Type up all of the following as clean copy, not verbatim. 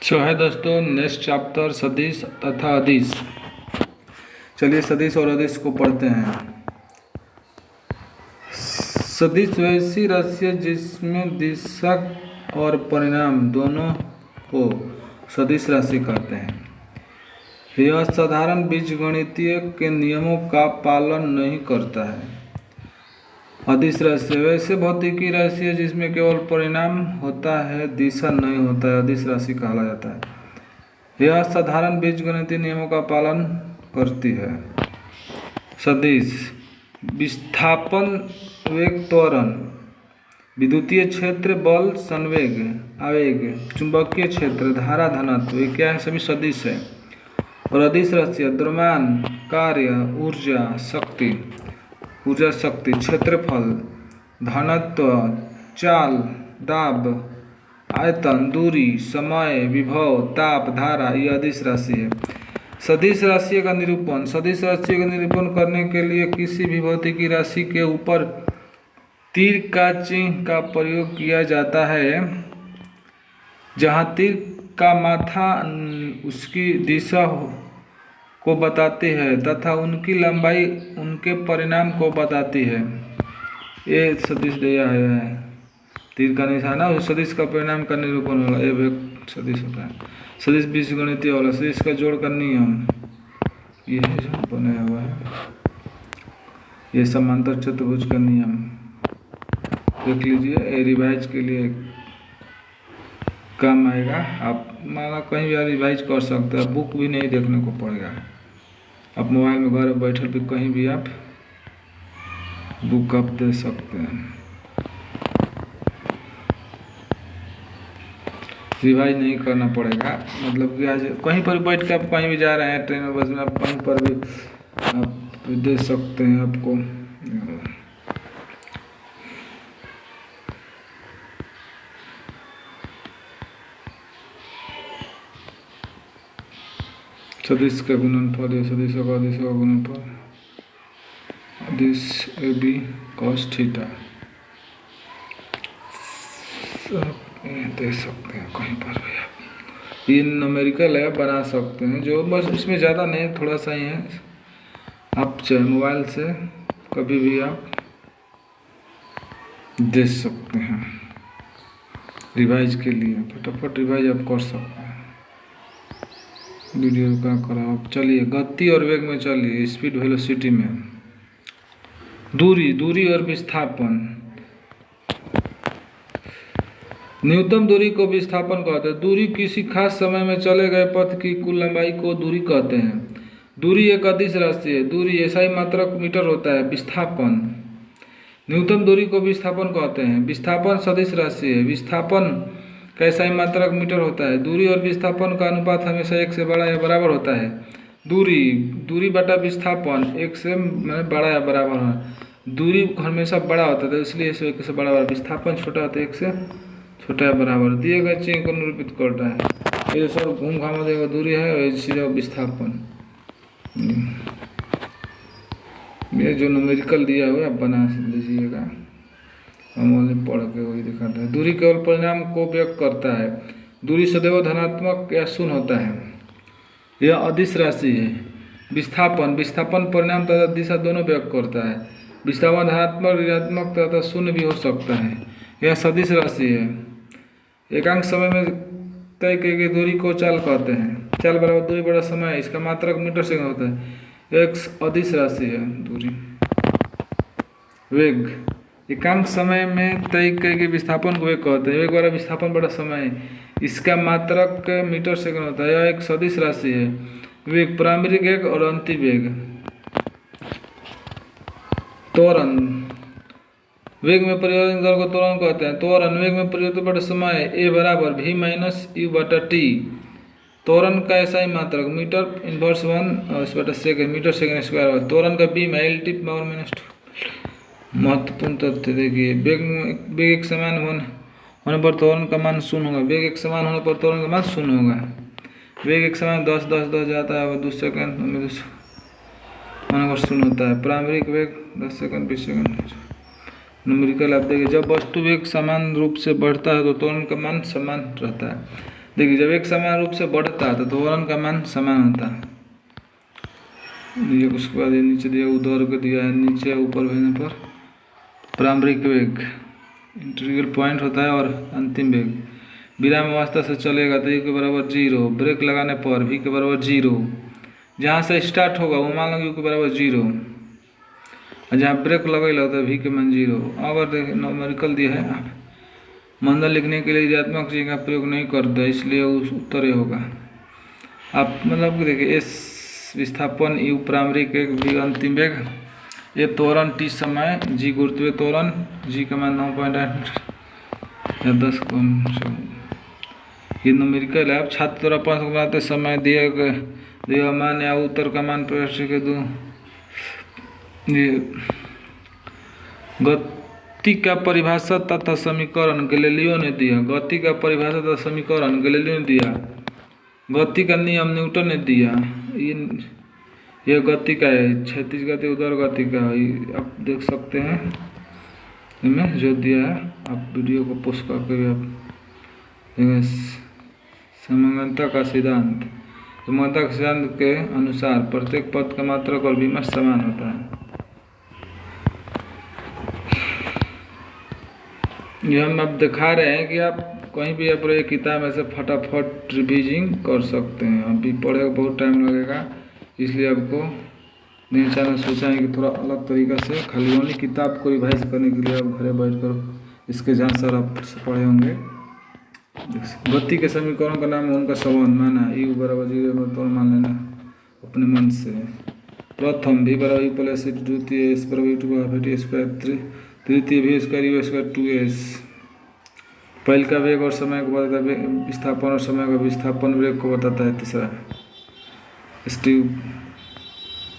है दोस्तों, next chapter सदिश तथा अदिश। चलिए सदिश और अदिश को पढ़ते हैं। सदिश वैसी राशि है जिसमें दिशक और परिणाम दोनों को सदिश राशि कहते हैं। यह साधारण बीजगणितीय के नियमों का पालन नहीं करता है। अदिश राशि वैसे भौतिकी राशि है जिसमें केवल परिणाम होता है, दिशा नहीं होता है, अदिश राशि कहा जाता है। यह साधारण बीजगणितीय नियमों का पालन करती है। सदिश विस्थापन, वेग, त्वरण, विद्युतीय क्षेत्र, बल, संवेग, आवेग, चुंबकीय क्षेत्र, धारा, घनत्व, ये क्या है? सभी सदिश है। और अदिश राशि द्रव्यमान, कार्य, ऊर्जा, शक्ति, क्षेत्रफल, घनत्व, चाल, दाब, आयतन, दूरी, समय, विभव, ताप, धारा, ये अदिश राशि है। सदिश राशि का निरूपण। सदिश राशि का निरूपण करने के लिए किसी भी भौतिकी राशि के ऊपर तीर का चिन्ह का प्रयोग किया जाता है। जहाँ तीर का माथा उसकी दिशा को बताती है तथा उनकी लंबाई उनके परिणाम को बताती है। ये सदिश दिया है। तीर का निशाना उस सदिश का परिणाम का निरूपण होगा। ये सदिश होता है। सदिश बीजगणितीय वाला सदिश का जोड़ का नियम ये है जो बनाया हुआ है। ये समांतर चतुर्भुज का नियम देख लीजिए। ये रिवाइज के लिए काम आएगा। आप माना कहीं भी रिवाइज कर सकते हैं। बुक भी नहीं देखने को पड़ेगा। आप मोबाइल में घर बैठे भी कहीं भी आप बुक आप दे सकते हैं। रिवाइज नहीं करना पड़ेगा। मतलब कि आज कहीं पर बैठ के आप कहीं भी जा रहे हैं, ट्रेन में, बस में, आप कहीं पर भी आप दे सकते हैं। आपको सदिश का गुणनफल, ये सदिश का अदिश का गुणनफल, अदिश ए बी कॉस थीटा दे सकते हैं कहीं पर भी आप। ये न्यूमेरिकल है, बना सकते हैं जो बस इसमें ज़्यादा नहीं, थोड़ा सा ही है। आप चाहे मोबाइल से कभी भी आप दे सकते हैं। रिवाइज के लिए फटाफट रिवाइज आप कर सकते हैं। वीडियो का करा आप। चलिए गति और वेग में चलिए। स्पीड, वेलोसिटी में दूरी और विस्थापन। न्यूनतम दूरी को विस्थापन कहते हैं। दूरी किसी खास समय में चले गए पथ की कुल लंबाई को दूरी कहते हैं। दूरी एक अदिश राशि है। दूरी ऐसा मात्रक मीटर होता है। विस्थापन, न्यूनतम दूरी को विस्थापन कहते हैं। विस्थापन सदिश राशि है। विस्थापन कैसा मात्रक मीटर होता है। दूरी और विस्थापन का अनुपात हमेशा एक से बड़ा या बराबर होता है। दूरी बटा विस्थापन एक से बड़ा या बराबर है। दूरी हमेशा बड़ा होता है इसलिए इसे एक से बड़ा, विस्थापन छोटा होता है एक से छोटा या बराबर। दिए गए चिन्ह को निरूपित करता है। ये सब घूम घाम देगा दूरी है, सीधा विस्थापन। ये जो न्यूमेरिकल दिया हुआ है आप बना लीजिएगा। हम वाले पढ़ के वही दिखाता है। दूरी केवल परिणाम को व्यक्त करता है। दूरी सदैव धनात्मक या शून्य होता है। यह अदिश राशि है। विस्थापन परिणाम तथा दिशा दोनों व्यक्त करता है। विस्थापन धनात्मक, ऋणात्मक तथा शून्य भी हो सकता है। यह सदिश राशि है। एकांक समय में तय की गई दूरी को चाल कहते हैं। चाल बराबर दूरी बड़ा समय, इसका मात्रक मीटर सेकंड होता है। एक अदिश राशि है। दूरी, वेग, एकांक समय में तय की गई विस्थापन को वेग कहते हैं। वेग बड़ा विस्थापन बड़ा समय, इसका मात्रक मीटर सेकंड होता है। यह एक सदिश राशि है। वेग, प्रारंभिक वेग और अंतिम वेग। त्वरण, वेग में परिवर्तन दर को त्वरण कहते हैं। त्वरण, वेग में परिवर्तन बटा समय ए बराबर v माइनस यू बटा टी। त्वरण का ऐसा ही मात्रक मीटर इनवर्स 1 बटा सेकेंड, मीटर सेकेंड स्क्वायर। त्वरण का b में एल टी पावर माइनस 2। महत्वपूर्ण तथ्य देखिए। वेग एक समान होने पर त्वरण का मान शून्य होगा। वेग एक समान होने पर त्वरण का मान शून्य होगा। वेग एक समान 10 जाता है, 2 सेकेंड होने पर शून्य होता है। प्रारंभिक वेग 10 सेकेंड 20 सेकेंड। न्यूमेरिकल आप देखिए, जब वस्तु वेग समान रूप से बढ़ता है तो त्वरण का मान समान रहता है। देखिए जब एक समान रूप से बढ़ता है तो त्वरण का मान समान होता है। ये उसके बाद ये नीचे दिया ऊर्ध्व दिया है, नीचे ऊपर भेजने पर प्रारंभिक वेग इंटीग्रल पॉइंट होता है और अंतिम वेग। विराम अवस्था से चलेगा तो u के बराबर 0, ब्रेक लगाने पर v के बराबर 0, जहाँ से स्टार्ट होगा वो मान लो u के बराबर 0 और जहाँ ब्रेक लगेगा तो v के मान 0। अगर देखिए न्यूमेरिकल दिया है, आप मंडल लिखने के लिए ऋणात्मक चिन्ह का प्रयोग नहीं करते इसलिए उत्तर ये होगा। आप मतलब कि देखिए एस विस्थापन, यू प्रारंभिक वेग, v अंतिम वेग, ये त्वरण t समय, g गुरुत्वीय त्वरण, g का मान 9.8 या 10 ये न्यूमेरिकल है। आप छात्र द्वारा प्रश्न बनाते समय दिए मान या उत्तर का मान प्रविष्ट के दो। ये गति का परिभाषा तथा समीकरण गैलीलियो ने दिया। गति का परिभाषा तथा समीकरण गैलीलियो ने दिया। गति का नियम न्यूटन ने दिया। यह गति का है, क्षैतिज गति उधर गति का है, आप देख सकते हैं इनमें जो दिया है। आप वीडियो को पोस्ट करके भी आप समांगता का सिद्धांत, समांगता के सिद्धांत के अनुसार प्रत्येक पद का मात्रक और विमर्श समान होता है। ये हम अब दिखा रहे हैं कि आप कहीं भी आप एक किताब में से फटाफट रिवीजिंग कर सकते हैं। अभी पढ़े बहुत टाइम लगेगा, इसलिए आपको नहीं चाहना सोचा है कि थोड़ा अलग तरीका से खाली ओनली किताब को रिवाइज करने के लिए आप घरे बैठ कर इसके जहाँ सर आप पढ़े होंगे। गति के समीकरण का नाम उनका संबंध माना, u बराबर 0 तो मान लेना अपने मन से। प्रथम v बराबर u प्लस द्वितीय s बराबर u बराबर स्क्वायर, तृतीय v square u square 2s। पहल का वेग और समय को बताता है, विस्थापन और समय का विस्थापन वेग को बताता है। तीसरा स्टीव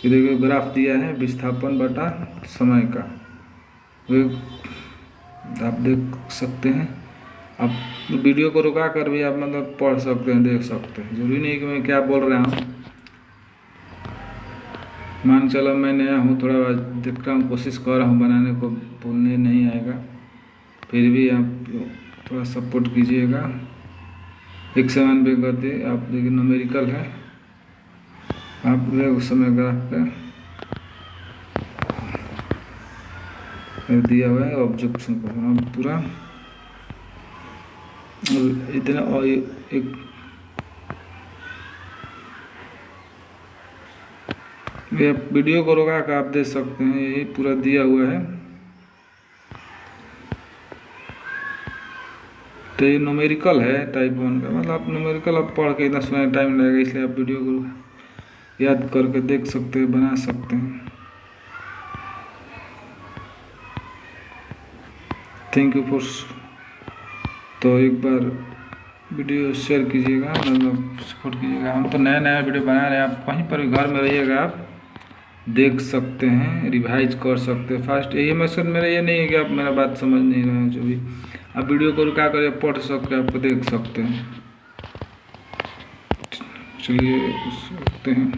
ये देखिए ग्राफ दिया है विस्थापन बटा समय का वेग, आप देख सकते हैं। आप वीडियो को रुका कर भी आप मतलब पढ़ सकते हैं, देख सकते हैं। जरूरी नहीं कि मैं क्या बोल रहा हूँ। मान चलो मैं नया हूँ, थोड़ा देख रहा हूँ, कोशिश कर रहा हूँ बनाने को, बोलने नहीं आएगा, फिर भी आप थोड़ा सपोर्ट कीजिएगा। एक समान वेग गति, आप देखिए न्यूमेरिकल है, आप वेग समय ग्राफ पे दिया हुआ है ऑब्जेक्शन को पूरा इतना। और एक वीडियो को रोका कर आप देख सकते हैं, यही पूरा दिया हुआ है। तो ये न्यूमेरिकल है टाइप 1 का, मतलब आप न्यूमेरिकल आप पढ़ के इतना सुनने टाइम लगेगा, इसलिए आप वीडियो को याद करके देख सकते हैं, बना सकते हैं। Thank you for. तो एक बार वीडियो शेयर कीजिएगा, मतलब सपोर्ट कीजिएगा। हम तो नया नया वीडियो बना रहे हैं, आप कहीं पर भी घर में रहिएगा आप देख सकते हैं, रिवाइज कर सकते हैं फास्ट। ये मकसद मेरा ये नहीं है कि आप मेरा बात समझ नहीं रहे हैं, जो भी आप वीडियो को रुका कर पढ़ सकते हैं, आपको देख सकते हैं। चलिए सकते हैं।